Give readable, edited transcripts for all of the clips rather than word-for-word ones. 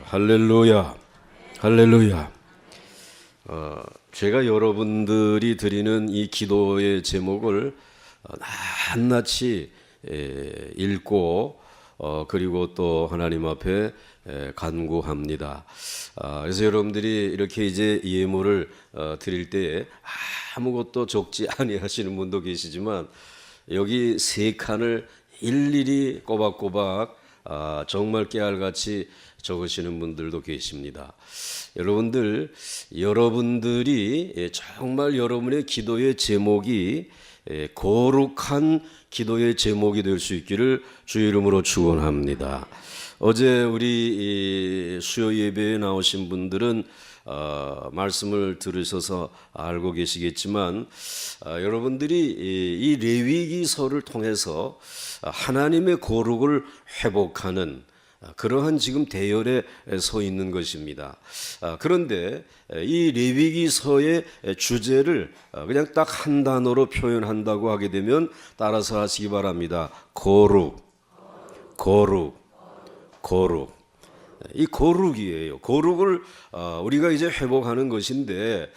할렐루야, 할렐루야. 제가 여러분들이 드리는 이 기도의 제목을 낱낱이 읽고 그리고 또 하나님 앞에 간구합니다. 그래서 여러분들이 이렇게 이제 예물을 드릴 때에 아무것도 적지 아니하시는 분도 계시지만 여기 세 칸을 일일이 꼬박꼬박 정말 깨알같이 적으시는 분들도 계십니다. 여러분들이 정말 여러분의 기도의 제목이 거룩한 기도의 제목이 될 수 있기를 주의 이름으로 축원합니다. 어제 우리 수요 예배에 나오신 분들은 말씀을 들으셔서 알고 계시겠지만 여러분들이 이 레위기서를 통해서 하나님의 거룩을 회복하는 그러한 지금 대열에 서 있는 것입니다. 그런데 이 레위기서의 주제를 그냥 딱 한 단어로 표현한다고 하게 되면 따라서 하시기 바랍니다. 거룩. 이 거룩이에요. 거룩을 우리가 이제 회복하는 것인데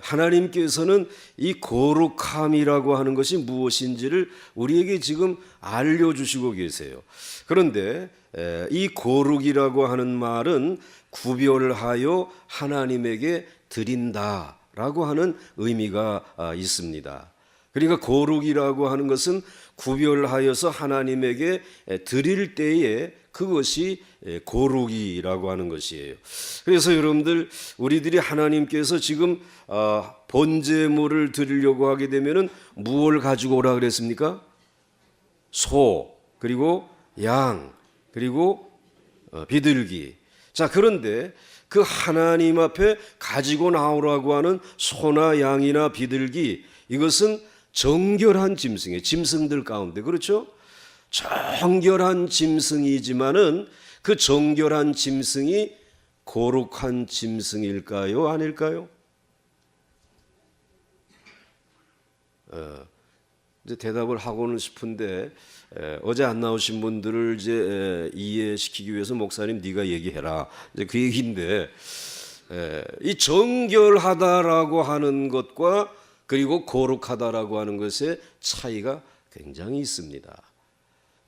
하나님께서는 이 거룩함이라고 하는 것이 무엇인지를 우리에게 지금 알려주시고 계세요. 그런데 이 거룩이라고 하는 말은 구별하여 하나님에게 드린다라고 하는 의미가 있습니다. 그러니까 거룩이라고 하는 것은 구별하여서 하나님에게 드릴 때에 그것이 거룩이라고 하는 것이에요. 그래서 여러분들 우리들이 하나님께서 지금 번제물을 드리려고 하게 되면은 무엇을 가지고 오라 그랬습니까? 소, 그리고 양, 그리고 비둘기. 자, 그런데 그 하나님 앞에 가지고 나오라고 하는 소나 양이나 비둘기, 이것은 정결한 짐승이에요. 짐승들 가운데, 그렇죠? 정결한 짐승이지만은 그 정결한 짐승이 거룩한 짐승일까요? 아닐까요? 이제 대답을 하고는 싶은데 어제 안 나오신 분들을 이제 이해시키기 위해서 목사님 네가 얘기해라. 이제 그 얘기인데 이 정결하다라고 하는 것과 그리고 거룩하다라고 하는 것의 차이가 굉장히 있습니다.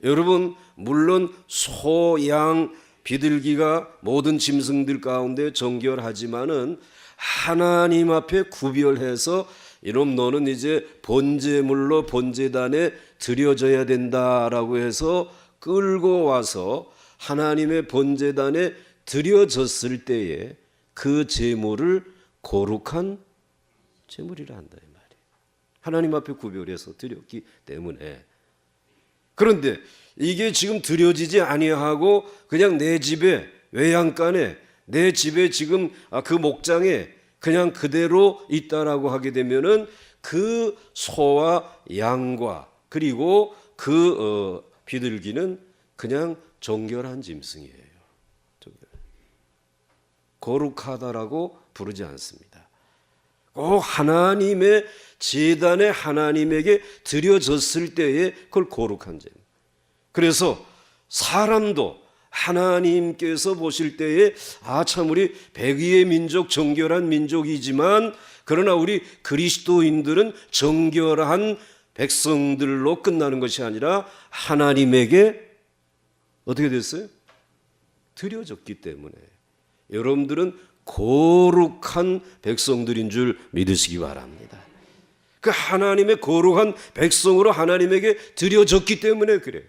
여러분, 물론 소, 양, 비둘기가 모든 짐승들 가운데 정결하지만은 하나님 앞에 구별해서 이놈 너는 이제 번제물로 번제단에 드려져야 된다라고 해서 끌고 와서 하나님의 번제단에 드려졌을 때에 그 제물을 거룩한 제물이라 한다 이 말이에요. 하나님 앞에 구별해서 드렸기 때문에. 그런데 이게 지금 드려지지 아니하고 그냥 내 집에 외양간에 내 집에 지금 그 목장에 그냥 그대로 있다라고 하게 되면은 그 소와 양과 그리고 그 비둘기는 그냥 정결한 짐승이에요. 거룩하다라고 부르지 않습니다. 꼭 하나님의 제단에 하나님에게 드려졌을 때에 그걸 거룩한 제물. 그래서 사람도 하나님께서 보실 때에 참 우리 백의의 민족 정결한 민족이지만 그러나 우리 그리스도인들은 정결한 백성들로 끝나는 것이 아니라 하나님에게 어떻게 됐어요? 드려졌기 때문에 여러분들은 거룩한 백성들인 줄 믿으시기 바랍니다. 그 하나님의 거룩한 백성으로 하나님에게 드려졌기 때문에 그래요.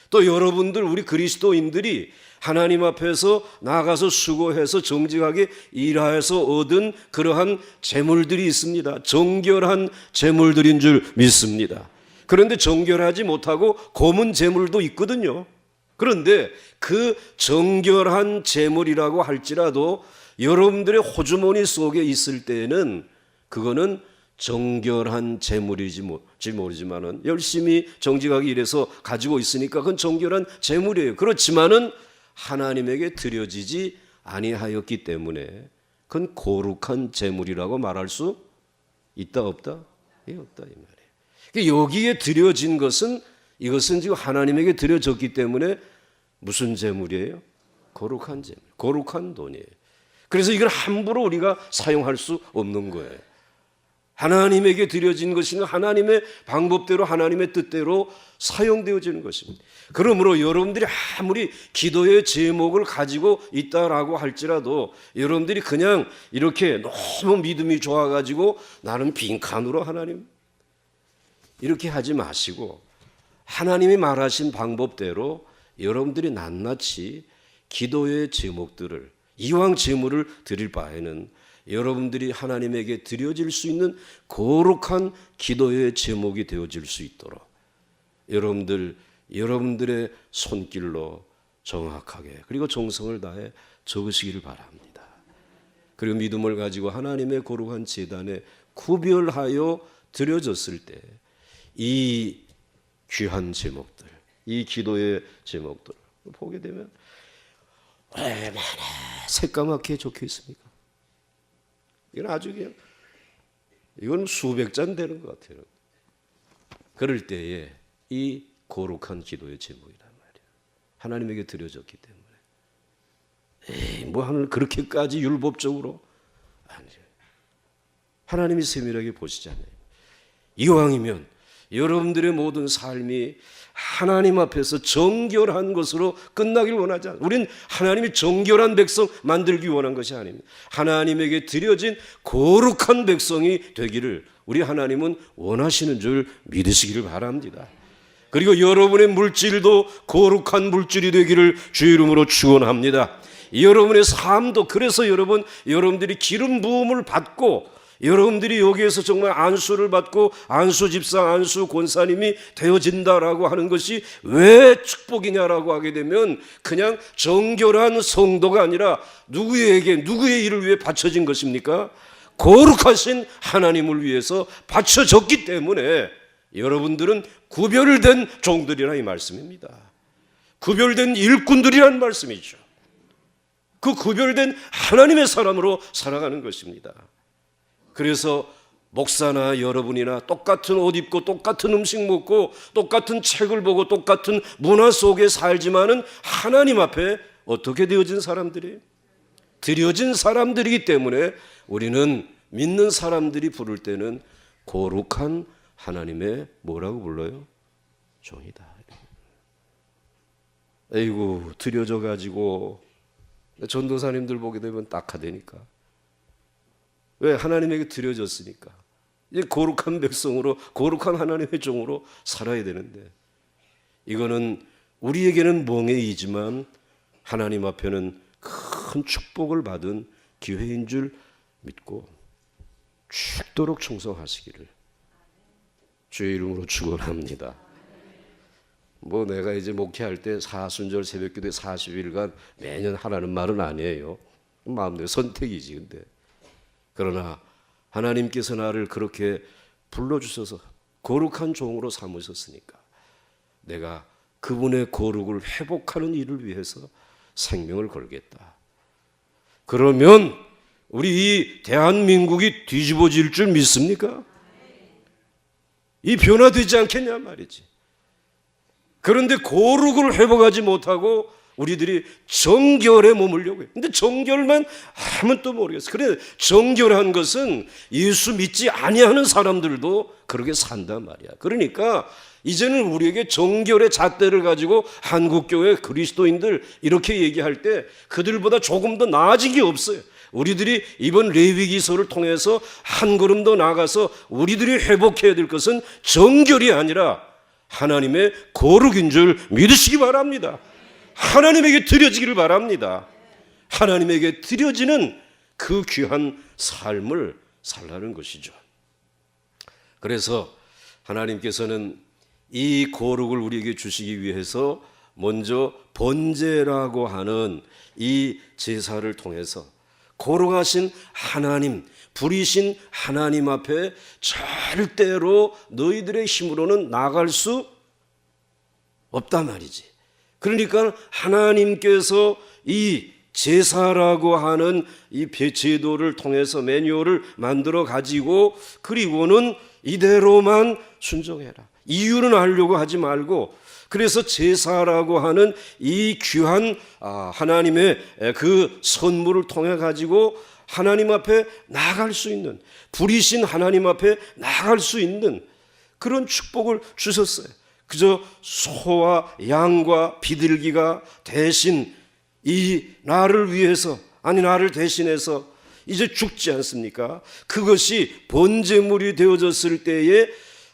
또 여러분들 우리 그리스도인들이 하나님 앞에서 나가서 수고해서 정직하게 일하여서 얻은 그러한 재물들이 있습니다. 정결한 재물들인 줄 믿습니다. 그런데 정결하지 못하고 검은 재물도 있거든요. 그런데 그 정결한 재물이라고 할지라도 여러분들의 호주머니 속에 있을 때에는 그거는 정결한 재물이지 모르지만은 열심히 정직하게 일해서 가지고 있으니까 그건 정결한 재물이에요. 그렇지만은 하나님에게 드려지지 아니하였기 때문에 그건 거룩한 재물이라고 말할 수 있다 없다? 예, 없다 이 말이에요. 여기에 드려진 것은 이것은 지금 하나님에게 드려졌기 때문에 무슨 재물이에요? 거룩한 재물, 거룩한 돈이에요. 그래서 이걸 함부로 우리가 사용할 수 없는 거예요. 하나님에게 드려진 것이 하나님의 방법대로 하나님의 뜻대로 사용되어지는 것입니다. 그러므로 여러분들이 아무리 기도의 제목을 가지고 있다라고 할지라도 여러분들이 그냥 이렇게 너무 믿음이 좋아가지고 나는 빈칸으로 하나님 이렇게 하지 마시고 하나님이 말하신 방법대로 여러분들이 낱낱이 기도의 제목들을 이왕 제물을 드릴 바에는 여러분들이 하나님에게 드려질 수 있는 거룩한 기도의 제목이 되어질 수 있도록 여러분들의 손길로 정확하게 그리고 정성을 다해 적으시기를 바랍니다. 그리고 믿음을 가지고 하나님의 거룩한 제단에 구별하여 드려졌을 때 이 귀한 제목들, 이 기도의 제목들을 보게 되면 얼마나 새까맣게 적혀 있습니까? 이건 아주 그냥 이건 수백 잔 되는 것 같아요. 그럴 때에 이 거룩한 기도의 제목이란 말이에요. 하나님에게 드려졌기 때문에 뭐 하늘 그렇게까지 율법적으로 아니죠. 하나님이 세밀하게 보시잖아요. 이왕이면 여러분들의 모든 삶이 하나님 앞에서 정결한 것으로 끝나길 원하지 않아요. 우린 하나님이 정결한 백성 만들기 원한 것이 아닙니다. 하나님에게 드려진 거룩한 백성이 되기를 우리 하나님은 원하시는 줄 믿으시기를 바랍니다. 그리고 여러분의 물질도 거룩한 물질이 되기를 주의 이름으로 축원합니다. 여러분의 삶도 그래서 여러분들이 기름 부음을 받고 여러분들이 여기에서 정말 안수를 받고 안수 집사, 안수 권사님이 되어진다라고 하는 것이 왜 축복이냐라고 하게 되면 그냥 정결한 성도가 아니라 누구의 일을 위해 바쳐진 것입니까? 거룩하신 하나님을 위해서 바쳐졌기 때문에 여러분들은 구별된 종들이라 이 말씀입니다. 구별된 일꾼들이란 말씀이죠. 그 구별된 하나님의 사람으로 살아가는 것입니다. 그래서 목사나 여러분이나 똑같은 옷 입고 똑같은 음식 먹고 똑같은 책을 보고 똑같은 문화 속에 살지만은 하나님 앞에 어떻게 되어진 사람들이 드려진 사람들이기 때문에 우리는 믿는 사람들이 부를 때는 거룩한 하나님의 뭐라고 불러요? 종이다. 에이구 드려져 가지고 전도사님들 보게 되면 딱하다니까. 왜? 하나님에게 드려졌으니까. 이제 거룩한 백성으로 거룩한 하나님의 종으로 살아야 되는데 이거는 우리에게는 멍해이지만 하나님 앞에는 큰 축복을 받은 기회인 줄 믿고 죽도록 충성하시기를 주의 이름으로 축원합니다. 뭐 내가 이제 목회할 때 사순절 새벽기도에 40일간 매년 하라는 말은 아니에요. 마음대로 선택이지. 근데 그러나 하나님께서 나를 그렇게 불러주셔서 거룩한 종으로 삼으셨으니까 내가 그분의 거룩을 회복하는 일을 위해서 생명을 걸겠다. 그러면 우리 이 대한민국이 뒤집어질 줄 믿습니까? 이 변화되지 않겠냐 말이지. 그런데 거룩을 회복하지 못하고 우리들이 정결에 머물려고 해요. 근데 정결만 하면 또 모르겠어요. 그래 정결한 것은 예수 믿지 아니하는 사람들도 그렇게 산단 말이야. 그러니까 이제는 우리에게 정결의 잣대를 가지고 한국교회 그리스도인들 이렇게 얘기할 때 그들보다 조금 더 나아진 게 없어요. 우리들이 이번 레위기서를 통해서 한 걸음 더 나아가서 우리들이 회복해야 될 것은 정결이 아니라 하나님의 거룩인 줄 믿으시기 바랍니다. 하나님에게 드려지기를 바랍니다. 하나님에게 드려지는 그 귀한 삶을 살라는 것이죠. 그래서 하나님께서는 이 거룩을 우리에게 주시기 위해서 먼저 번제라고 하는 이 제사를 통해서 거룩하신 하나님, 불이신 하나님 앞에 절대로 너희들의 힘으로는 나갈 수 없단 말이지. 그러니까 하나님께서 이 제사라고 하는 이 제도를 통해서 매뉴얼을 만들어 가지고 그리고는 이대로만 순종해라. 이유는 알려고 하지 말고 그래서 제사라고 하는 이 귀한 하나님의 그 선물을 통해 가지고 하나님 앞에 나아갈 수 있는, 불이신 하나님 앞에 나아갈 수 있는 그런 축복을 주셨어요. 그저 소와 양과 비둘기가 대신 이 나를 위해서, 아니 나를 대신해서 이제 죽지 않습니까? 그것이 번제물이 되어졌을 때에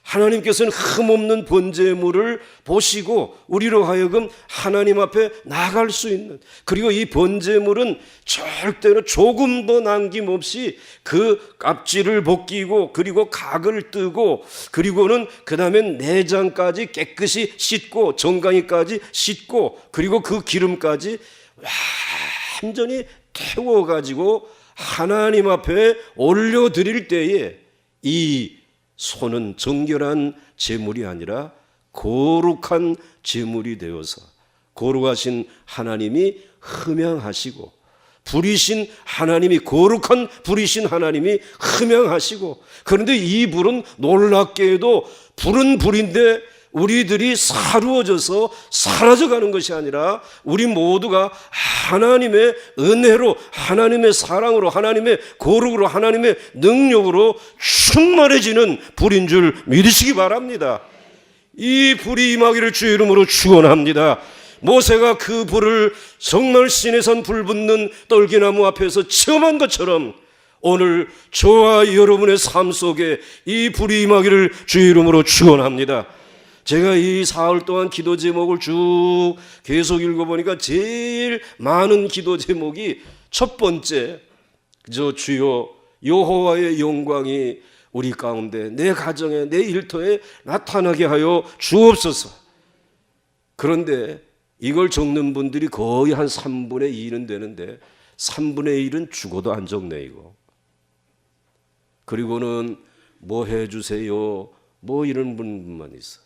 하나님께서는 흠없는 번제물을 보시고 우리로 하여금 하나님 앞에 나아갈 수 있는, 그리고 이 번제물은 절대로 조금도 남김없이 그 껍질을 벗기고 그리고 각을 뜨고 그리고는 그 다음엔 내장까지 깨끗이 씻고 정강이까지 씻고 그리고 그 기름까지 완전히 태워가지고 하나님 앞에 올려드릴 때에 이 소는 정결한 제물이 아니라 거룩한 제물이 되어서 거룩하신 하나님이 흠양하시고, 불이신 하나님이, 거룩한 불이신 하나님이 흠양하시고, 그런데 이 불은 놀랍게도 불은 불인데 우리들이 사루어져서 사라져가는 것이 아니라 우리 모두가 하나님의 은혜로, 하나님의 사랑으로, 하나님의 거룩으로, 하나님의 능력으로 충만해지는 불인 줄 믿으시기 바랍니다. 이 불이 임하기를 주의 이름으로 축원합니다. 모세가 그 불을 정말 시내산 불 붙는 떨기나무 앞에서 체험한 것처럼 오늘 저와 여러분의 삶 속에 이 불이 임하기를 주의 이름으로 축원합니다. 제가 이 사흘 동안 기도 제목을 쭉 계속 읽어보니까 제일 많은 기도 제목이 첫 번째, 주여 여호와의 영광이 우리 가운데, 내 가정에, 내 일터에 나타나게 하여 주옵소서. 그런데 이걸 적는 분들이 거의 한 3분의 2는 되는데 3분의 1은 죽어도 안 적네 이거. 그리고는 뭐 해주세요 뭐 이런 분만 있어요.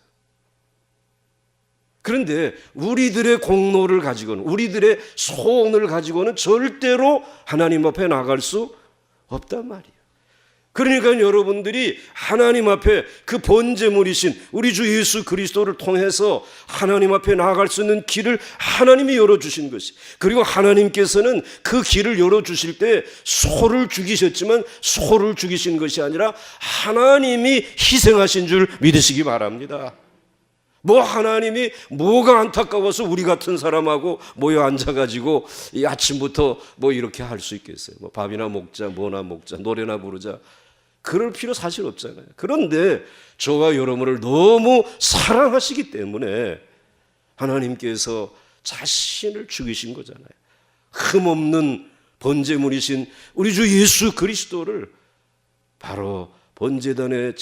그런데 우리들의 공로를 가지고는, 우리들의 소원을 가지고는 절대로 하나님 앞에 나갈 수 없단 말이에요. 그러니까 여러분들이 하나님 앞에 그 번제물이신 우리 주 예수 그리스도를 통해서 하나님 앞에 나아갈 수 있는 길을 하나님이 열어주신 것이, 그리고 하나님께서는 그 길을 열어주실 때 소를 죽이셨지만 소를 죽이신 것이 아니라 하나님이 희생하신 줄 믿으시기 바랍니다. 뭐 하나님이 뭐가 안타까워서 우리 같은 사람하고 모여 앉아가지고 이 아침부터 뭐 이렇게 할 수 있겠어요? 뭐 밥이나 먹자, 뭐나 먹자, 노래나 부르자, 그럴 필요 사실 없잖아요. 그런데 저와 여러분을 너무 사랑하시기 때문에 하나님께서 자신을 죽이신 거잖아요. 흠없는 번제물이신 우리 주 예수 그리스도를 바로 번제단의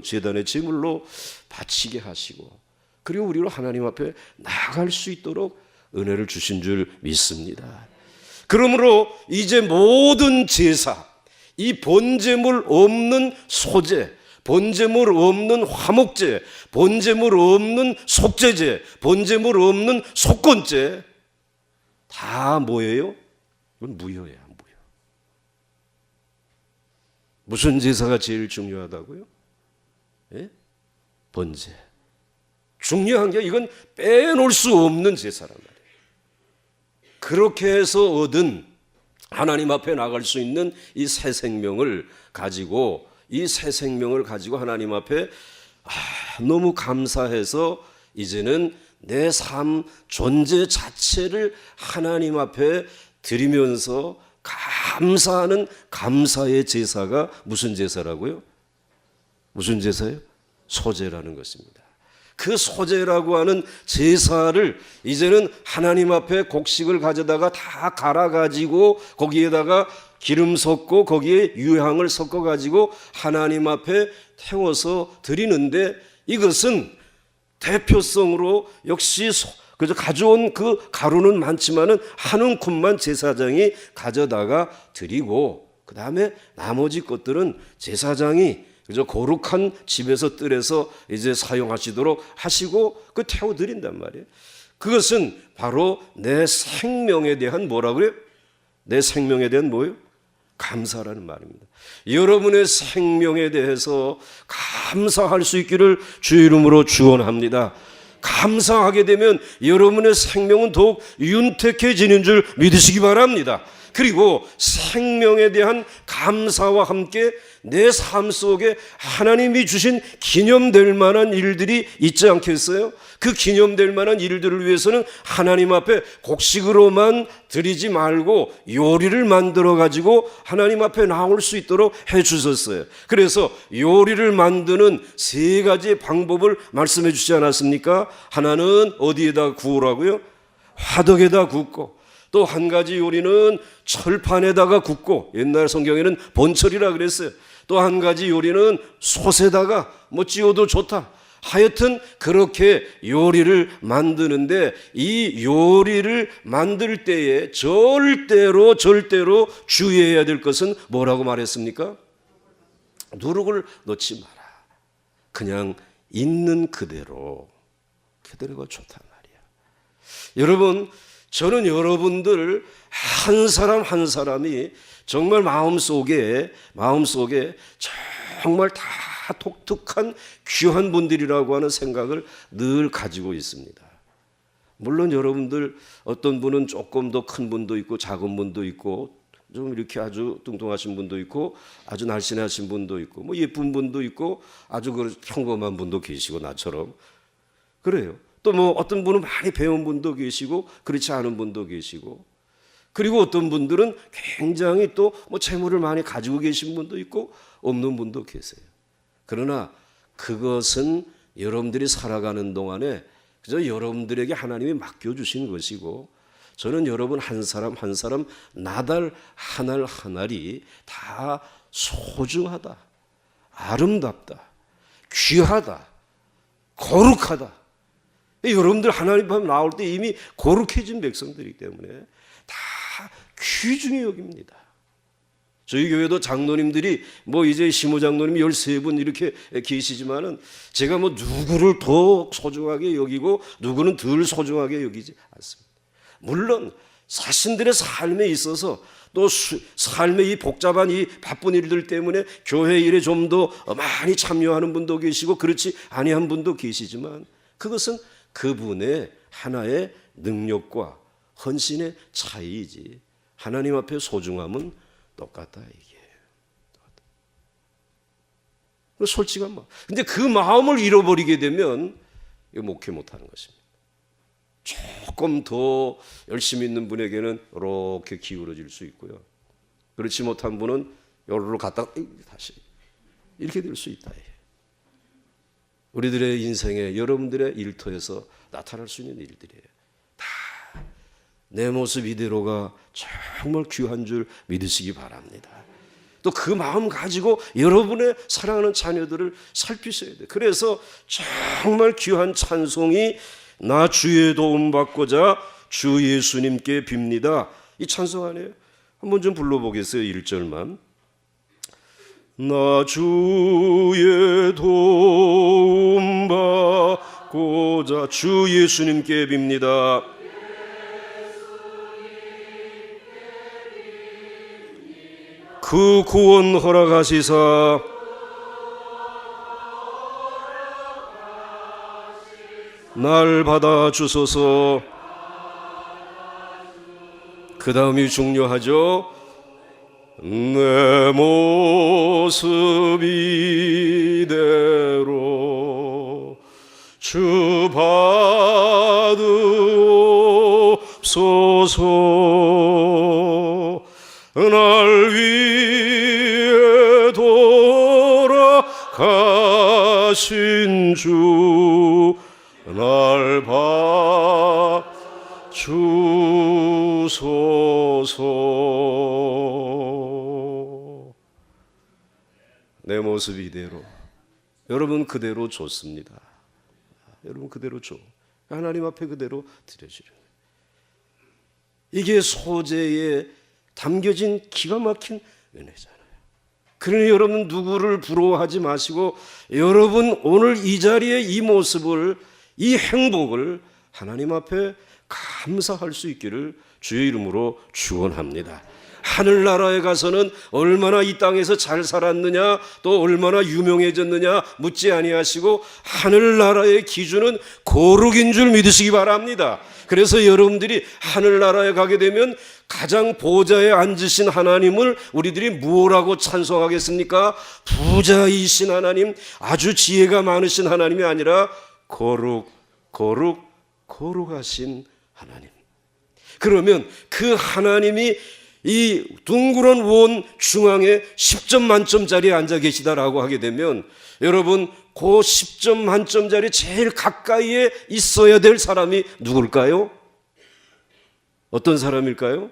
제단의 제물로 바치게 하시고, 그리고 우리로 하나님 앞에 나아갈 수 있도록 은혜를 주신 줄 믿습니다. 그러므로 이제 모든 제사, 이 번제물 없는 소제, 번제물 없는 화목제, 번제물 없는 속제제, 번제물 없는 속건제 다 뭐예요? 이건 무효예요. 무슨 제사가 제일 중요하다고요? 예? 번제. 중요한 게 이건 빼놓을 수 없는 제사란 말이에요. 그렇게 해서 얻은 하나님 앞에 나갈 수 있는 이 새 생명을 가지고, 이 새 생명을 가지고 하나님 앞에 너무 감사해서 이제는 내 삶 존재 자체를 하나님 앞에 드리면서 감사하는 감사의 제사가 무슨 제사라고요? 무슨 제사예요? 소제라는 것입니다. 그 소제라고 하는 제사를 이제는 하나님 앞에 곡식을 가져다가 다 갈아가지고 거기에다가 기름 섞고 거기에 유향을 섞어가지고 하나님 앞에 태워서 드리는데, 이것은 대표성으로 역시 그래서 가져온 그 가루는 많지만은 한 움큼만 제사장이 가져다가 드리고, 그 다음에 나머지 것들은 제사장이 그저 거룩한 집에서 뜰에서 이제 사용하시도록 하시고 그 태워 드린단 말이에요. 그것은 바로 내 생명에 대한 뭐라고요? 내 생명에 대한 뭐예요? 감사라는 말입니다. 여러분의 생명에 대해서 감사할 수 있기를 주의 이름으로 축원합니다. 감사하게 되면 여러분의 생명은 더욱 윤택해지는 줄 믿으시기 바랍니다. 그리고 생명에 대한 감사와 함께 내 삶 속에 하나님이 주신 기념될 만한 일들이 있지 않겠어요? 그 기념될 만한 일들을 위해서는 하나님 앞에 곡식으로만 드리지 말고 요리를 만들어 가지고 하나님 앞에 나올 수 있도록 해 주셨어요. 그래서 요리를 만드는 세 가지의 방법을 말씀해 주지 않았습니까? 하나는 어디에다 구우라고요? 화덕에다 굽고, 또 한 가지 요리는 철판에다가 굽고, 옛날 성경에는 번철이라 그랬어요. 또 한 가지 요리는 솥에다가 찌워도 좋다. 하여튼 그렇게 요리를 만드는데, 이 요리를 만들 때에 절대로 주의해야 될 것은 뭐라고 말했습니까? 누룩을 넣지 마라. 그냥 있는 그대로가 좋단 말이야. 여러분, 저는 여러분들 한 사람 한 사람이 정말 마음속에 정말 다 독특한 귀한 분들이라고 하는 생각을 늘 가지고 있습니다. 물론 여러분들 어떤 분은 조금 더 큰 분도 있고 작은 분도 있고, 좀 이렇게 아주 뚱뚱하신 분도 있고 아주 날씬하신 분도 있고 예쁜 분도 있고 아주 평범한 분도 계시고, 나처럼 그래요. 또 어떤 분은 많이 배운 분도 계시고 그렇지 않은 분도 계시고, 그리고 어떤 분들은 굉장히 또 재물을 많이 가지고 계신 분도 있고 없는 분도 계세요. 그러나 그것은 여러분들이 살아가는 동안에 그저 여러분들에게 하나님이 맡겨주신 것이고, 저는 여러분 한 사람 한 사람 나달 한 알 한 알이 다 소중하다, 아름답다, 귀하다, 거룩하다. 여러분들 하나님 앞에 나올 때 이미 거룩해진 백성들이기 때문에 다 귀중히 여깁니다. 저희 교회도 장로님들이 이제 시모장로님 13분 이렇게 계시지만은 제가 누구를 더 소중하게 여기고 누구는 덜 소중하게 여기지 않습니다. 물론 자신들의 삶에 있어서 또 삶의 이 복잡한 이 바쁜 일들 때문에 교회 일에 좀 더 많이 참여하는 분도 계시고 그렇지 아니한 분도 계시지만, 그것은 그분의 하나의 능력과 헌신의 차이이지 하나님 앞에 소중함은 똑같다, 이게. 솔직한 마음. 근데 그 마음을 잃어버리게 되면 목회 못하는 것입니다. 조금 더 열심히 있는 분에게는 이렇게 기울어질 수 있고요. 그렇지 못한 분은 요리로 갔다가 다시 이렇게 될 수 있다. 우리들의 인생에 여러분들의 일터에서 나타날 수 있는 일들이에요. 다 내 모습 이대로가 정말 귀한 줄 믿으시기 바랍니다. 또 그 마음 가지고 여러분의 사랑하는 자녀들을 살피셔야 돼요. 그래서 정말 귀한 찬송이 나 주의 도움 받고자 주 예수님께 빕니다. 이 찬송 아니에요? 한번 좀 불러보겠어요. 1절만. 나 주의 도움 받고자 주 예수님께 빕니다. 그 구원 허락하시사 날 받아주소서. 그 다음이 중요하죠. 내 모습 이대로 주 받으옵소서. 날 위해 돌아가신 주 날 봐주소서. 내 모습 이대로. 여러분 그대로 좋습니다. 여러분 그대로 줘. 하나님 앞에 그대로 드려주려. 이게 소재에 담겨진 기가 막힌 은혜잖아요. 그러니 여러분 누구를 부러워하지 마시고 여러분 오늘 이 자리에 이 모습을, 이 행복을 하나님 앞에 감사할 수 있기를 주의 이름으로 축원합니다. 하늘나라에 가서는 얼마나 이 땅에서 잘 살았느냐, 또 얼마나 유명해졌느냐 묻지 아니하시고 하늘나라의 기준은 거룩인 줄 믿으시기 바랍니다. 그래서 여러분들이 하늘나라에 가게 되면 가장 보좌에 앉으신 하나님을 우리들이 뭐라고 찬송하겠습니까? 부자이신 하나님, 아주 지혜가 많으신 하나님이 아니라 거룩하신 하나님. 그러면 그 하나님이 이 둥그런 원 중앙에 10점 만점짜리에 앉아 계시다라고 하게 되면 여러분, 그 10점 만점짜리 제일 가까이에 있어야 될 사람이 누굴까요? 어떤 사람일까요?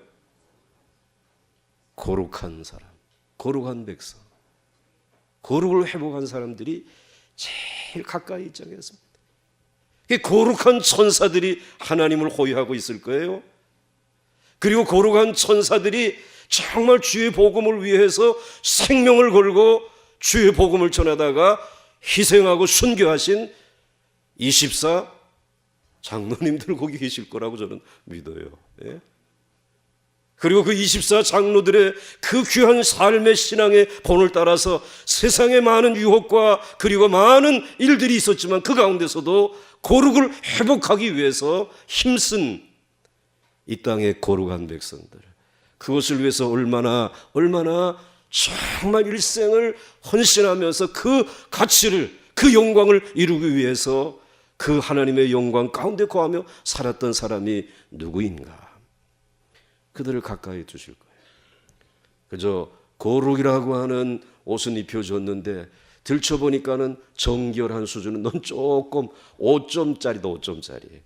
거룩한 사람, 거룩한 백성, 거룩을 회복한 사람들이 제일 가까이 있지 않겠습니까? 거룩한 천사들이 하나님을 호위하고 있을 거예요. 그리고 거룩한 천사들이 정말 주의 복음을 위해서 생명을 걸고 주의 복음을 전하다가 희생하고 순교하신 24 장로님들 거기 계실 거라고 저는 믿어요. 예? 그리고 그 24 장로들의 그 귀한 삶의 신앙의 본을 따라서 세상에 많은 유혹과 그리고 많은 일들이 있었지만 그 가운데서도 거룩을 회복하기 위해서 힘쓴 이 땅의 거룩한 백성들, 그것을 위해서 얼마나 정말 일생을 헌신하면서 그 가치를, 그 영광을 이루기 위해서 그 하나님의 영광 가운데 거하며 살았던 사람이 누구인가? 그들을 가까이 두실 거예요. 그저 거룩이라고 하는 옷은 입혀줬는데 들춰보니까는 정결한 수준은 넌 조금 5점짜리다 5점짜리.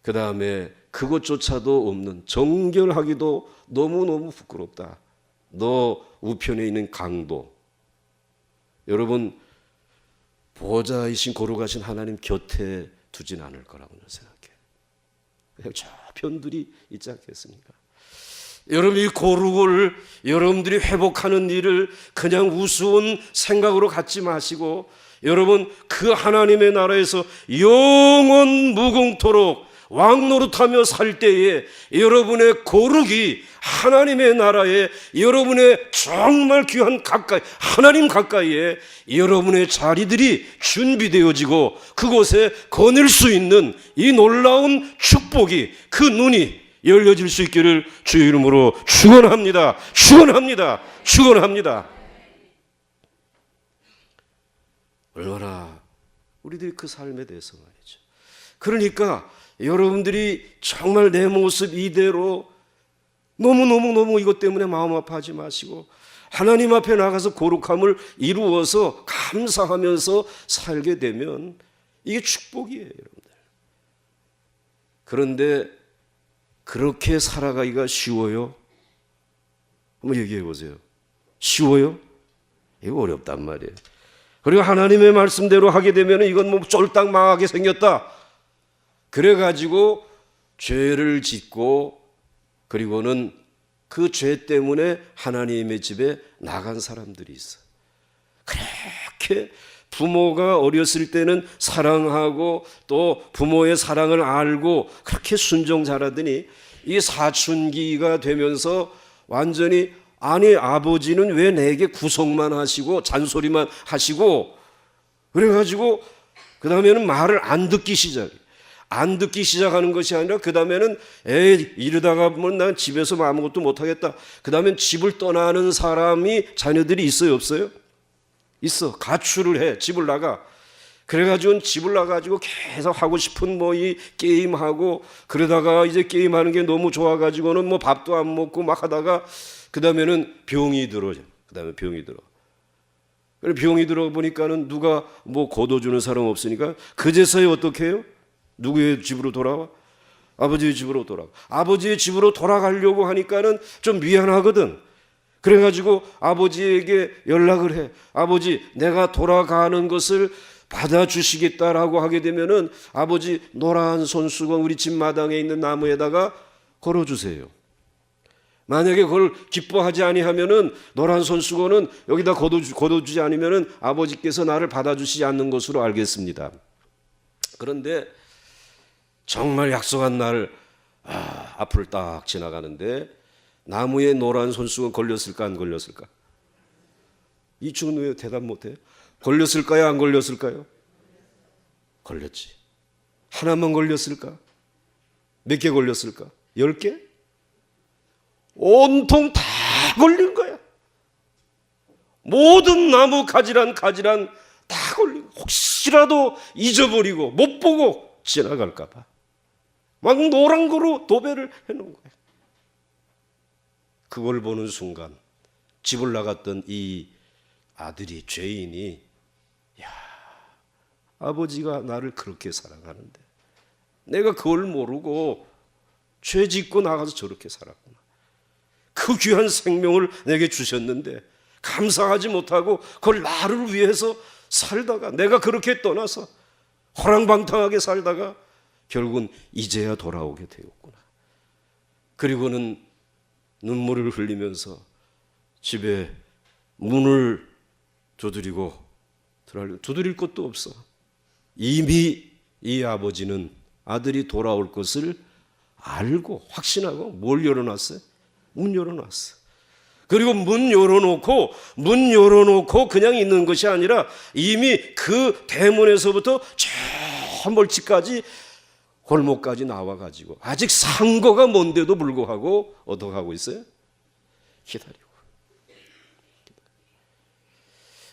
그 다음에 그것조차도 없는, 정결하기도 너무너무 부끄럽다. 너 우편에 있는 강도. 여러분, 보좌이신 거룩하신 하나님 곁에 두진 않을 거라고 생각해요. 저 편들이 있지 않겠습니까? 여러분, 이 거룩을 여러분들이 회복하는 일을 그냥 우스운 생각으로 갖지 마시고 여러분, 그 하나님의 나라에서 영원 무궁토록 왕노릇하며 살 때에 여러분의 거룩이 하나님의 나라에, 여러분의 정말 귀한 가까이, 하나님 가까이에 여러분의 자리들이 준비되어지고 그곳에 거닐 수 있는 이 놀라운 축복이, 그 눈이 열려질 수 있기를 주의 이름으로 축원합니다. 축원합니다. 축원합니다. 얼마나 우리들이 그 삶에 대해서 말이죠. 그러니까 여러분들이 정말 내 모습 이대로 너무 이것 때문에 마음 아파하지 마시고 하나님 앞에 나가서 거룩함을 이루어서 감사하면서 살게 되면 이게 축복이에요, 여러분들. 그런데 그렇게 살아가기가 쉬워요? 한번 얘기해 보세요. 쉬워요? 이거 어렵단 말이에요. 그리고 하나님의 말씀대로 하게 되면 이건 뭐 쫄딱 망하게 생겼다. 그래가지고 죄를 짓고 그리고는 그 죄 때문에 하나님의 집에 나간 사람들이 있어. 그렇게 부모가 어렸을 때는 사랑하고 또 부모의 사랑을 알고 그렇게 순종 잘하더니 이 사춘기가 되면서 완전히 아니 아버지는 왜 내게 구속만 하시고 잔소리만 하시고 그래가지고 그 다음에는 말을 안 듣기 시작하는 것이 아니라 그 다음에는 이러다가 보면 난 집에서 아무것도 못하겠다. 그 다음엔 집을 떠나는 사람이 자녀들이 있어요, 없어요? 있어. 가출을 해. 집을 나가. 그래가지고 집을 나가지고 계속 하고 싶은 뭐 이 게임하고 그러다가 이제 게임하는 게 너무 좋아가지고는 뭐 밥도 안 먹고 막 하다가 그 다음에는 병이 들어. 그 다음에 병이 들어. 그래 병이 들어 보니까는 누가 뭐 거둬주는 사람 없으니까 그제서야 어떻게 해요? 누구의 집으로 돌아와? 아버지의 집으로 돌아가. 아버지의 집으로 돌아가려고 하니까는 좀 미안하거든. 그래가지고 아버지에게 연락을 해. 아버지, 내가 돌아가는 것을 받아주시겠다라고 하게 되면은 아버지 노란 손수건 우리 집 마당에 있는 나무에다가 걸어주세요. 만약에 그걸 기뻐하지 아니하면은 노란 손수건은 여기다 걷어주지 않으면은 아버지께서 나를 받아주시지 않는 것으로 알겠습니다. 그런데 정말 약속한 날 앞을 딱 지나가는데 나무에 노란 손수건 걸렸을까 안 걸렸을까? 이 친구는 왜 대답 못해요? 걸렸을까요 안 걸렸을까요? 걸렸지. 하나만 걸렸을까? 몇 개 걸렸을까? 10개? 온통 다 걸린 거야. 모든 나무 가지란 다 걸린 거야. 혹시라도 잊어버리고 못 보고 지나갈까 봐 막 노란 거로 도배를 해놓은 거야. 그걸 보는 순간 집을 나갔던 이 아들이, 죄인이, 야, 아버지가 나를 그렇게 사랑하는데 내가 그걸 모르고 죄 짓고 나가서 저렇게 살았구나. 그 귀한 생명을 내게 주셨는데 감사하지 못하고 그걸 나를 위해서 살다가 내가 그렇게 떠나서 호랑방탕하게 살다가 결국은 이제야 돌아오게 되었구나. 그리고는 눈물을 흘리면서 집에 문을 두드리고 두드릴 것도 없어. 이미 이 아버지는 아들이 돌아올 것을 알고 확신하고 뭘 열어놨어요? 문 열어놨어. 그리고 문 열어놓고 그냥 있는 것이 아니라 이미 그 대문에서부터 저 멀찌까지 골목까지 나와가지고 아직 상거가 먼데도 불구하고 어떻게 하고 있어요? 기다리고.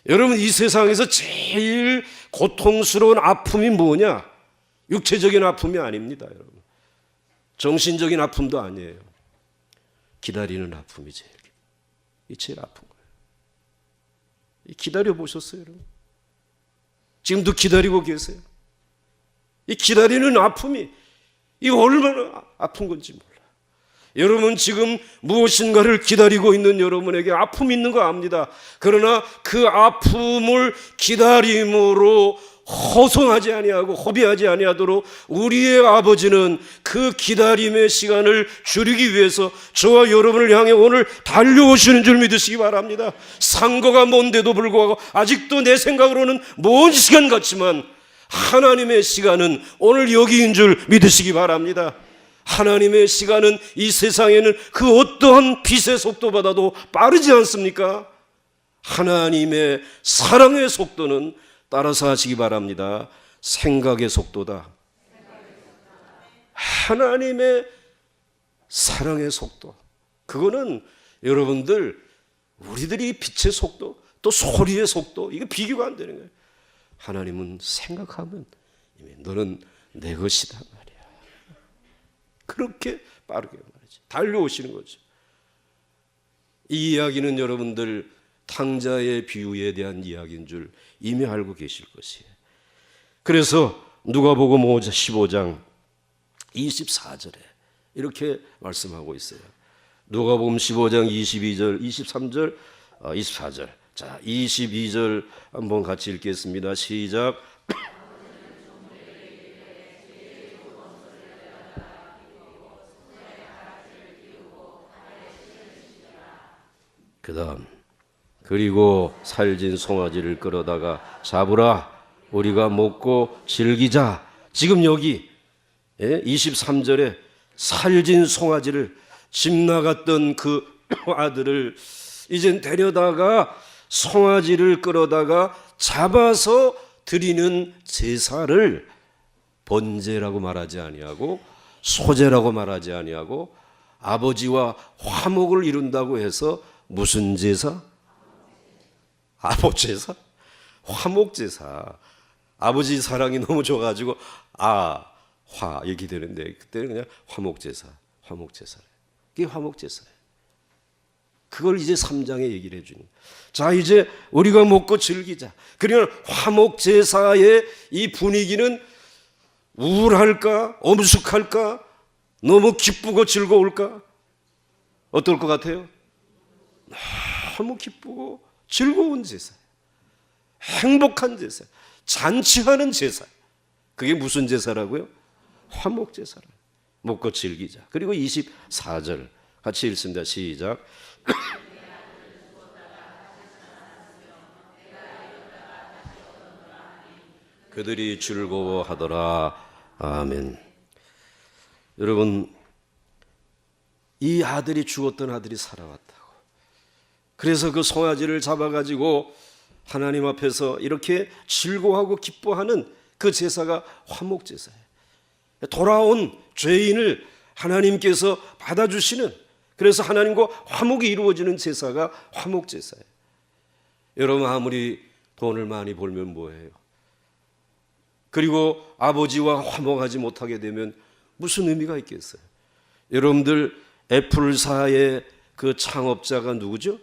여러분, 이 세상에서 제일 고통스러운 아픔이 뭐냐? 육체적인 아픔이 아닙니다, 여러분. 정신적인 아픔도 아니에요. 기다리는 아픔이 제일 아픈 거예요. 기다려 보셨어요, 여러분? 지금도 기다리고 계세요. 이 기다리는 아픔이 이 얼마나 아픈 건지 몰라요. 여러분, 지금 무엇인가를 기다리고 있는 여러분에게 아픔이 있는 거 압니다. 그러나 그 아픔을 기다림으로 허송하지 아니하고 허비하지 아니하도록 우리의 아버지는 그 기다림의 시간을 줄이기 위해서 저와 여러분을 향해 오늘 달려오시는 줄 믿으시기 바랍니다. 상거가 먼데도 불구하고 아직도 내 생각으로는 먼 시간 같지만 하나님의 시간은 오늘 여기인 줄 믿으시기 바랍니다. 하나님의 시간은 이 세상에는 그 어떠한 빛의 속도보다도 빠르지 않습니까? 하나님의 사랑의 속도는 따라서 하시기 바랍니다. 생각의 속도다. 하나님의 사랑의 속도. 그거는 여러분들, 우리들이 빛의 속도, 또 소리의 속도, 이거 비교가 안 되는 거예요. 하나님은 생각하면 너는 내 것이다 말이야. 그렇게 빠르게 말이지. 달려오시는 거죠. 이 이야기는 여러분들 탕자의 비유에 대한 이야기인 줄 이미 알고 계실 것이에요. 그래서 누가복음 15장 24절에 이렇게 말씀하고 있어요. 누가복음 15장 22절, 23절, 24절. 자, 22절 한번 같이 읽겠습니다. 시작. 그 다음, 그리고 살진 송아지를 끌어다가 잡으라, 우리가 먹고 즐기자. 지금 여기 23절에 살진 송아지를, 집 나갔던 그 아들을 이젠 데려다가 송아지를 끌어다가 잡아서 드리는 제사를 번제라고 말하지 아니하고 소제라고 말하지 아니하고 아버지와 화목을 이룬다고 해서 무슨 제사? 아버제사? 화목제사. 아버지 사랑이 너무 좋아가지고 화 얘기 되는데 그때는 그냥 화목제사. 그게 화목제사예요. 그걸 이제 3장에 얘기를 해주는 거예요. 자, 이제 우리가 먹고 즐기자. 그러면 화목제사의 이 분위기는 우울할까? 엄숙할까? 너무 기쁘고 즐거울까? 어떨 것 같아요? 너무 기쁘고 즐거운 제사, 행복한 제사, 잔치하는 제사. 그게 무슨 제사라고요? 화목제사라. 먹고 즐기자. 그리고 24절 같이 읽습니다. 시작. 그들이 즐거워하더라. 아멘. 여러분, 이 아들이 죽었던 아들이 살아왔다고. 그래서 그 송아지를 잡아가지고 하나님 앞에서 이렇게 즐거워하고 기뻐하는 그 제사가 화목제사예요. 돌아온 죄인을 하나님께서 받아주시는, 그래서 하나님과 화목이 이루어지는 제사가 화목제사예요. 여러분, 아무리 돈을 많이 벌면 뭐해요? 그리고 아버지와 화목하지 못하게 되면 무슨 의미가 있겠어요? 여러분들, 애플사의 그 창업자가 누구죠?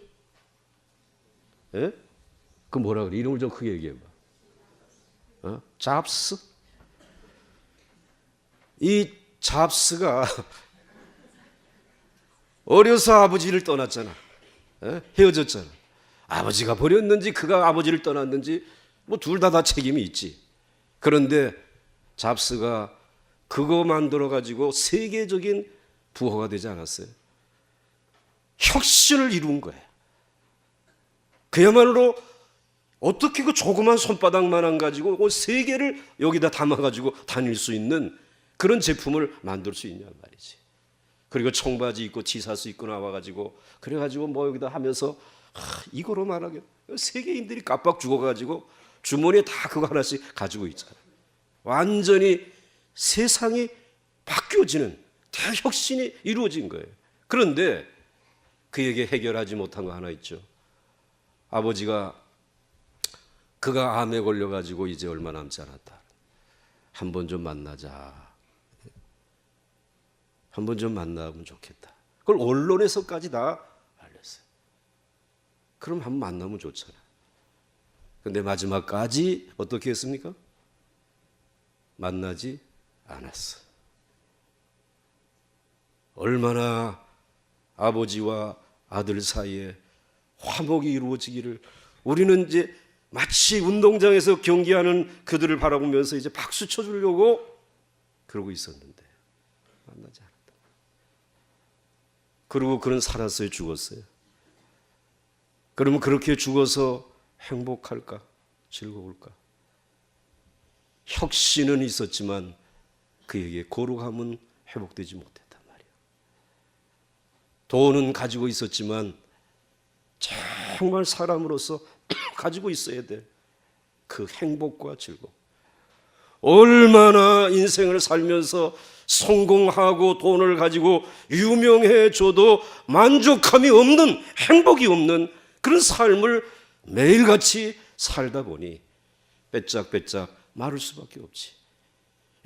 예? 그 뭐라 그래? 이름을 좀 크게 얘기해봐. 잡스? 이 잡스가 어려서 아버지를 떠났잖아. 헤어졌잖아. 아버지가 버렸는지 그가 아버지를 떠났는지 뭐 둘 다 책임이 있지. 그런데 잡스가 그거 만들어 가지고 세계적인 부호가 되지 않았어요? 혁신을 이룬 거예요. 그야말로 어떻게 그 조그만 손바닥만한 가지고 그 세계를 여기다 담아 가지고 다닐 수 있는 그런 제품을 만들 수 있냐 말이지. 그리고 청바지 입고 지사스 입고 나와가지고 그래가지고 뭐 여기다 하면서 이거로 말하게 세계인들이 깜빡 죽어가지고 주머니에 다 그거 하나씩 가지고 있잖아. 완전히 세상이 바뀌어지는 대혁신이 이루어진 거예요. 그런데 그에게 해결하지 못한 거 하나 있죠. 아버지가 그가 암에 걸려가지고 이제 얼마 남지 않았다. 한번 좀 만나자. 한번 좀 만나면 좋겠다. 그걸 언론에서까지 다 알렸어요. 그럼 한번 만나면 좋잖아. 근데 마지막까지 어떻게 했습니까? 만나지 않았어. 얼마나 아버지와 아들 사이에 화목이 이루어지기를 우리는 이제 마치 운동장에서 경기하는 그들을 바라보면서 이제 박수 쳐주려고 그러고 있었는데 만나지 않았다. 그리고 그는 살았어요, 죽었어요? 그러면 그렇게 죽어서 행복할까? 즐거울까? 혁신은 있었지만 그에게 거룩함은 회복되지 못했단 말이에요. 돈은 가지고 있었지만 정말 사람으로서 가지고 있어야 될 그 행복과 즐거움. 얼마나 인생을 살면서 성공하고 돈을 가지고 유명해져도 만족함이 없는, 행복이 없는 그런 삶을 매일같이 살다 보니 빼짝빼짝 마를 수밖에 없지.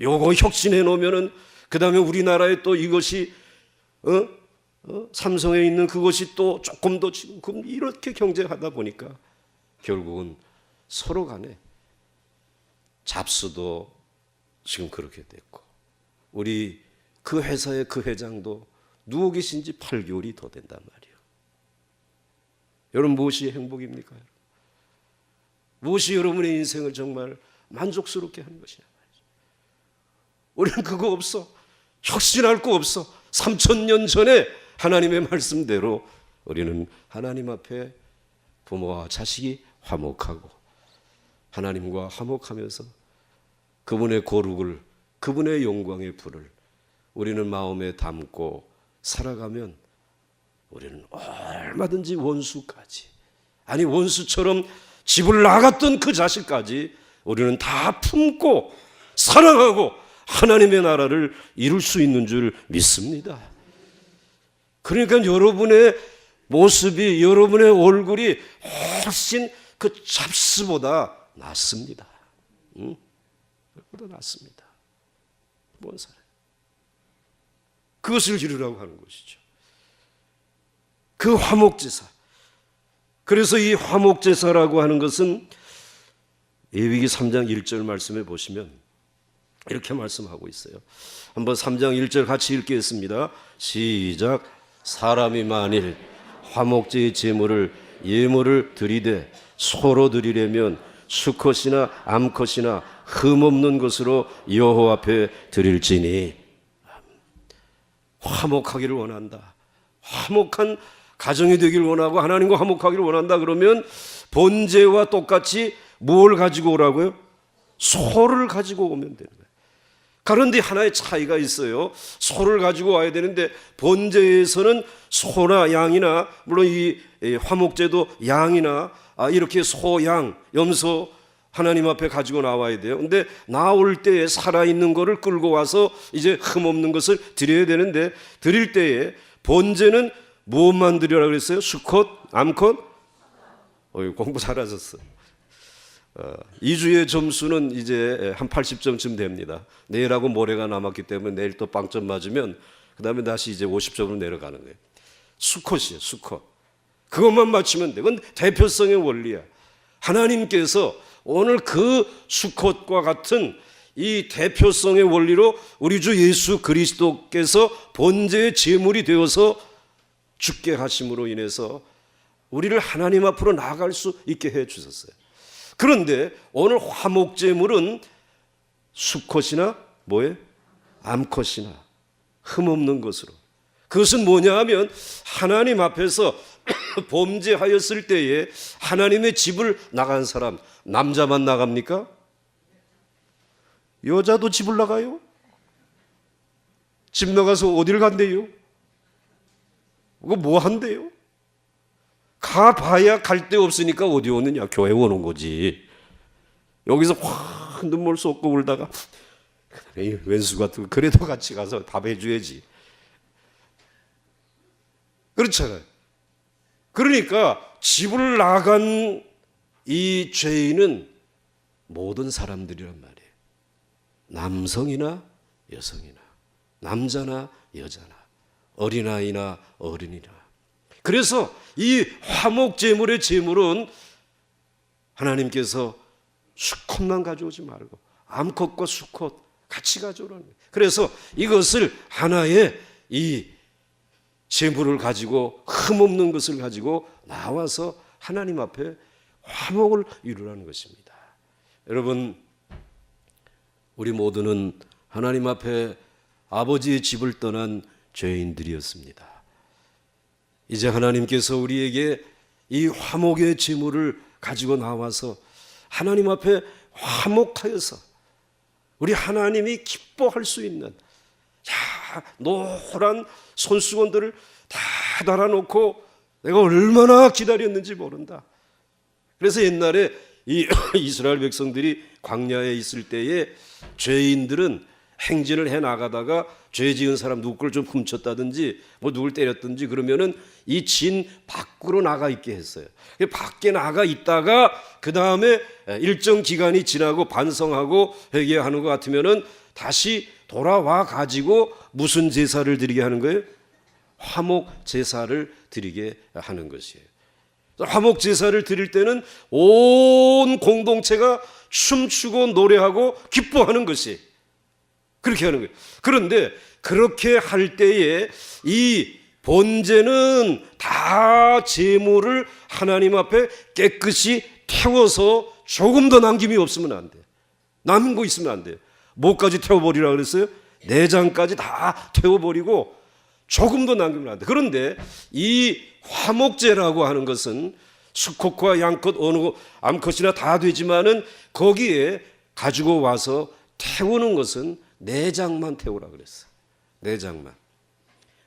요거 혁신해 놓으면은 그 다음에 우리나라에 또 이것이 삼성에 있는 그것이 또 조금 더 지금 이렇게 경쟁하다 보니까 결국은 서로 간에 잡수도 지금 그렇게 됐고 우리 그 회사의 그 회장도 누워 계신 지 8개월이 더 된단 말이에요. 여러분, 무엇이 행복입니까? 무엇이 여러분의 인생을 정말 만족스럽게 하는 것이냐 말이죠. 우리는 그거 없어. 혁신할 거 없어. 3000년 전에 하나님의 말씀대로 우리는 하나님 앞에 부모와 자식이 화목하고 하나님과 화목하면서 그분의 거룩을, 그분의 영광의 불을 우리는 마음에 담고 살아가면 우리는 얼마든지 원수까지, 아니 원수처럼 집을 나갔던 그 자식까지 우리는 다 품고 사랑하고 하나님의 나라를 이룰 수 있는 줄 믿습니다. 그러니까 여러분의 모습이, 여러분의 얼굴이 훨씬 그 잡스보다 낫습니다. 그보다 낫습니다. 뭔 사람? 그것을 이루라고 하는 것이죠. 그 화목제사. 그래서 이 화목제사라고 하는 것은 레위기 3장 1절 말씀에 보시면 이렇게 말씀하고 있어요. 한번 3장 1절 같이 읽겠습니다. 시작. 사람이 만일 화목제의 제물을 예물을 드리되 소로 드리려면 수컷이나 암컷이나 흠없는 것으로 여호와 앞에 드릴지니. 화목하기를 원한다. 화목한 가정이 되기를 원하고 하나님과 화목하기를 원한다. 그러면 번제와 똑같이 뭘 가지고 오라고요? 소를 가지고 오면 되는 거예요. 그런데 하나의 차이가 있어요. 소를 가지고 와야 되는데 번제에서는 소나 양이나 물론 이 화목제도 양이나 이렇게 소, 양, 염소 하나님 앞에 가지고 나와야 돼요. 근데 나올 때에 살아있는 거를 끌고 와서 이제 흠없는 것을 드려야 되는데 드릴 때에 번제는 무엇만 드리라 그랬어요? 수컷? 암컷? 공부 잘하셨어. 2주의 점수는 이제 한 80점쯤 됩니다. 내일하고 모레가 남았기 때문에 내일 또 빵점 맞으면 그 다음에 다시 이제 50점으로 내려가는 거예요. 수컷이에요, 수컷. 그것만 맞추면 돼. 그건 대표성의 원리야. 하나님께서 오늘 그 수컷과 같은 이 대표성의 원리로 우리 주 예수 그리스도께서 번제의 제물이 되어서 죽게 하심으로 인해서 우리를 하나님 앞으로 나아갈 수 있게 해 주셨어요. 그런데 오늘 화목제물은 수컷이나 뭐예요? 암컷이나 흠없는 것으로. 그것은 뭐냐 하면 하나님 앞에서 범죄하였을 때에 하나님의 집을 나간 사람, 남자만 나갑니까? 여자도 집을 나가요? 집 나가서 어딜 간대요? 그거 뭐 한대요? 가봐야 갈 데 없으니까 어디 오느냐? 교회 오는 거지. 여기서 확 눈물 쏟고 울다가 왼수 같은 거 그래도 같이 가서 밥 해줘야지. 그렇잖아요. 그러니까 집을 나간 이 죄인은 모든 사람들이란 말이에요. 남성이나 여성이나 남자나 여자나 어린아이나 어른이나. 그래서 이 화목제물의 제물은 하나님께서 수컷만 가져오지 말고 암컷과 수컷 같이 가져오라는 거예요. 그래서 이것을 하나의 이 제물을 가지고 흠없는 것을 가지고 나와서 하나님 앞에 화목을 이루라는 것입니다. 여러분, 우리 모두는 하나님 앞에 아버지의 집을 떠난 죄인들이었습니다. 이제 하나님께서 우리에게 이 화목의 제물을 가지고 나와서 하나님 앞에 화목하여서 우리 하나님이 기뻐할 수 있는 노란 손수건들을 다 달아놓고 내가 얼마나 기다렸는지 모른다. 그래서 옛날에 이 이스라엘 백성들이 광야에 있을 때에 죄인들은 행진을 해 나가다가 죄 지은 사람 누구 걸 좀 훔쳤다든지 뭐 누굴 때렸든지 그러면은 이 진 밖으로 나가 있게 했어요. 밖에 나가 있다가 그 다음에 일정 기간이 지나고 반성하고 회개하는 것 같으면은 다시 돌아와 가지고 무슨 제사를 드리게 하는 거예요? 화목 제사를 드리게 하는 것이에요. 화목 제사를 드릴 때는 온 공동체가 춤추고 노래하고 기뻐하는 것이 그렇게 하는 거예요. 그런데 그렇게 할 때에 이 번제는 다 제물을 하나님 앞에 깨끗이 태워서 조금 더 남김이 없으면 안 돼요. 남은 거 있으면 안 돼요. 뭐까지 태워버리라 그랬어요? 내장까지 다 태워버리고 조금도 남기면 안 돼. 그런데 이 화목제라고 하는 것은 수컷과 양컷 어느 암컷이나 다 되지만은 거기에 가지고 와서 태우는 것은 내장만 태우라 그랬어.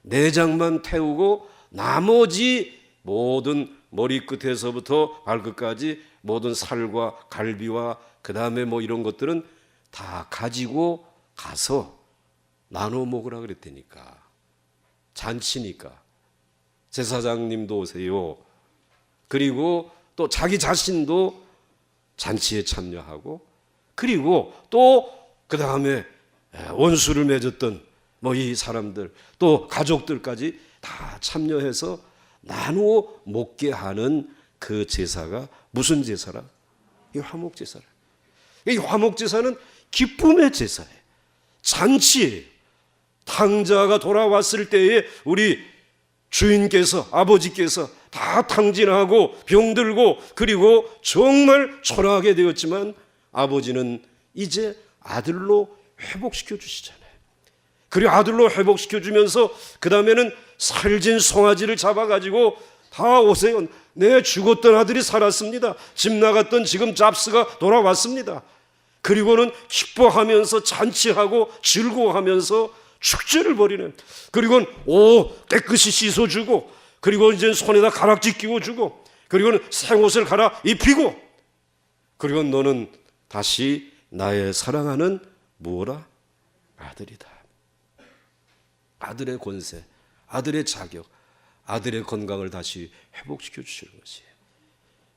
내장만 태우고 나머지 모든 머리끝에서부터 발끝까지 모든 살과 갈비와 그 다음에 뭐 이런 것들은 다 가지고 가서 나눠 먹으라 그랬다니까. 잔치니까 제사장님도 오세요. 그리고 또 자기 자신도 잔치에 참여하고 그리고 또 그 다음에 원수를 맺었던 뭐 이 사람들 또 가족들까지 다 참여해서 나누어 먹게 하는 그 제사가 무슨 제사라? 이 화목제사라. 이 화목제사는 기쁨의 제사예요. 잔치예요. 탕자가 돌아왔을 때에 우리 주인께서 아버지께서 다 탕진하고 병들고 그리고 정말 초라하게 되었지만 아버지는 이제 아들로 회복시켜 주시잖아요. 그리고 아들로 회복시켜 주면서 그 다음에는 살진 송아지를 잡아가지고 다 오세요. 내 죽었던 아들이 살았습니다. 집 나갔던 지금 잡스가 돌아왔습니다. 그리고는 기뻐하면서 잔치하고 즐거워하면서 축제를 벌이는, 그리고는 깨끗이 씻어주고, 그리고 이제 손에다 가락지 끼워주고, 그리고는 새 옷을 갈아 입히고, 그리고 너는 다시 나의 사랑하는 무엇라? 아들이다. 아들의 권세, 아들의 자격, 아들의 건강을 다시 회복시켜 주시는 것이에요.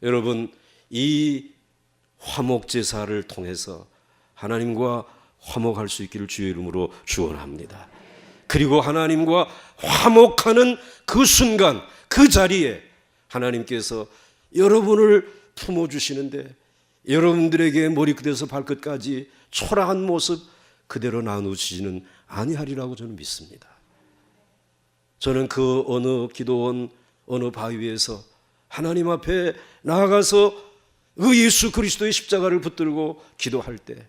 여러분, 이 화목제사를 통해서 하나님과 화목할 수 있기를 주의 이름으로 축원합니다. 그리고 하나님과 화목하는 그 순간, 그 자리에 하나님께서 여러분을 품어주시는데, 여러분들에게 머리끝에서 발끝까지 초라한 모습 그대로 나누시지는 아니하리라고 저는 믿습니다. 저는 그 어느 기도원, 어느 바위 위에서 하나님 앞에 나아가서 그 예수 그리스도의 십자가를 붙들고 기도할 때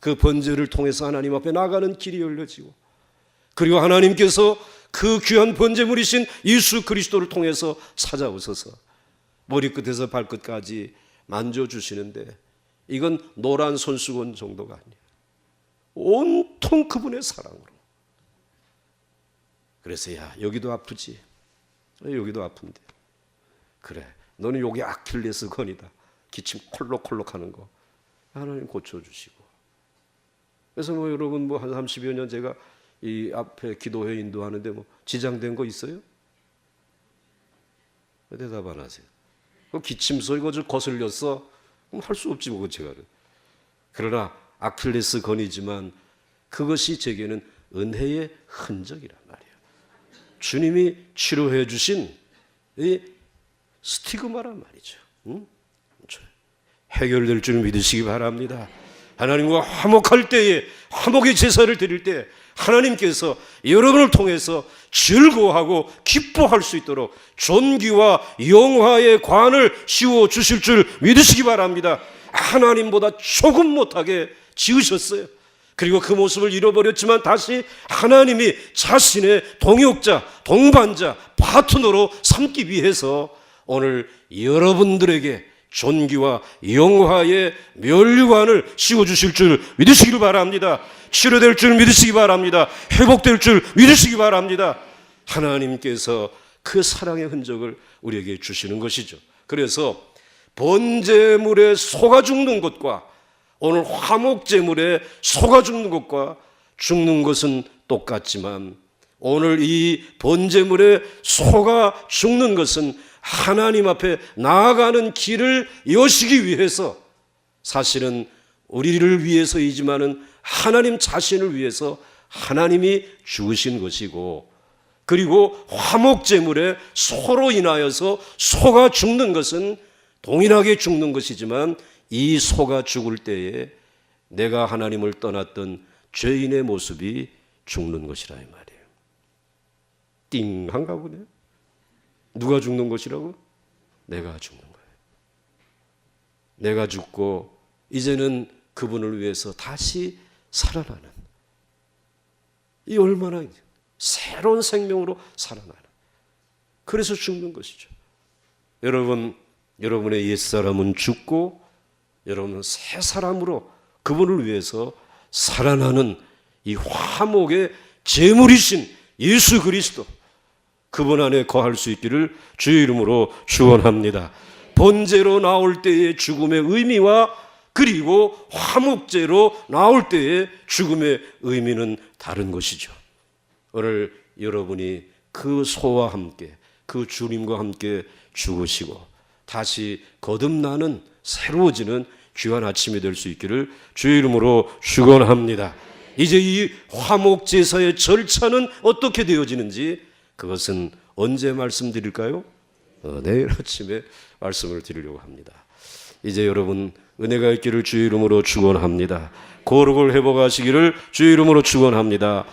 그 번제를 통해서 하나님 앞에 나아가는 길이 열려지고, 그리고 하나님께서 그 귀한 번제물이신 예수 그리스도를 통해서 찾아오셔서 머리끝에서 발끝까지 만져주시는데, 이건 노란 손수건 정도가 아니에요. 온통 그분의 사랑으로. 그래서 야, 여기도 아프지? 여기도 아픈데. 그래, 너는 여기 아킬레스건이다. 기침 콜록콜록 하는 거 하나님 고쳐주시고. 그래서 여러분 한 30여 년 제가 이 앞에 기도회 인도하는데 지장된 거 있어요? 대답 안 하세요. 그 기침소 이거 좀 거슬렸어? 그럼 할 수 없지 제가. 그러나 아킬레스건이지만 그것이 제게는 은혜의 흔적이란 말이에요. 주님이 치료해 주신 이 스티그마란 말이죠. 해결될 줄 믿으시기 바랍니다. 하나님과 화목할 때에, 화목의 제사를 드릴 때 하나님께서 여러분을 통해서 즐거워하고 기뻐할 수 있도록 존귀와 영화의 관을 씌워 주실 줄 믿으시기 바랍니다. 하나님보다 조금 못하게 지으셨어요. 그리고 그 모습을 잃어버렸지만 다시 하나님이 자신의 동역자, 동반자, 파트너로 삼기 위해서 오늘 여러분들에게 존귀와 영화의 멸관을 씌워주실 줄 믿으시기를 바랍니다. 치료될 줄 믿으시기 바랍니다. 회복될 줄 믿으시기 바랍니다. 하나님께서 그 사랑의 흔적을 우리에게 주시는 것이죠. 그래서 번제물에 속아 죽는 것과 오늘 화목제물에 속아 죽는 것과 죽는 것은 똑같지만, 오늘 이 번제물에 속아 죽는 것은 하나님 앞에 나아가는 길을 여시기 위해서, 사실은 우리를 위해서이지만은 하나님 자신을 위해서 하나님이 죽으신 것이고, 그리고 화목제물에 소로 인하여서 소가 죽는 것은 동일하게 죽는 것이지만, 이 소가 죽을 때에 내가 하나님을 떠났던 죄인의 모습이 죽는 것이라 이 말이에요. 띵한가 보네. 누가 죽는 것이라고? 내가 죽는 거예요. 내가 죽고 이제는 그분을 위해서 다시 살아나는, 이 얼마나 새로운 생명으로 살아나는, 그래서 죽는 것이죠. 여러분의 옛사람은 죽고 여러분은 새 사람으로 그분을 위해서 살아나는 이 화목의 제물이신 예수 그리스도, 그분 안에 거할 수 있기를 주의 이름으로 축원합니다. 번제로 나올 때의 죽음의 의미와 그리고 화목제로 나올 때의 죽음의 의미는 다른 것이죠. 오늘 여러분이 그 소와 함께, 그 주님과 함께 죽으시고 다시 거듭나는, 새로워지는 귀한 아침이 될 수 있기를 주의 이름으로 축원합니다. 이제 이 화목제사의 절차는 어떻게 되어지는지, 그것은 언제 말씀드릴까요? 내일 아침에 말씀을 드리려고 합니다. 이제 여러분 은혜가 있기를 주의 이름으로 축원합니다. 거룩을 회복하시기를 주의 이름으로 축원합니다.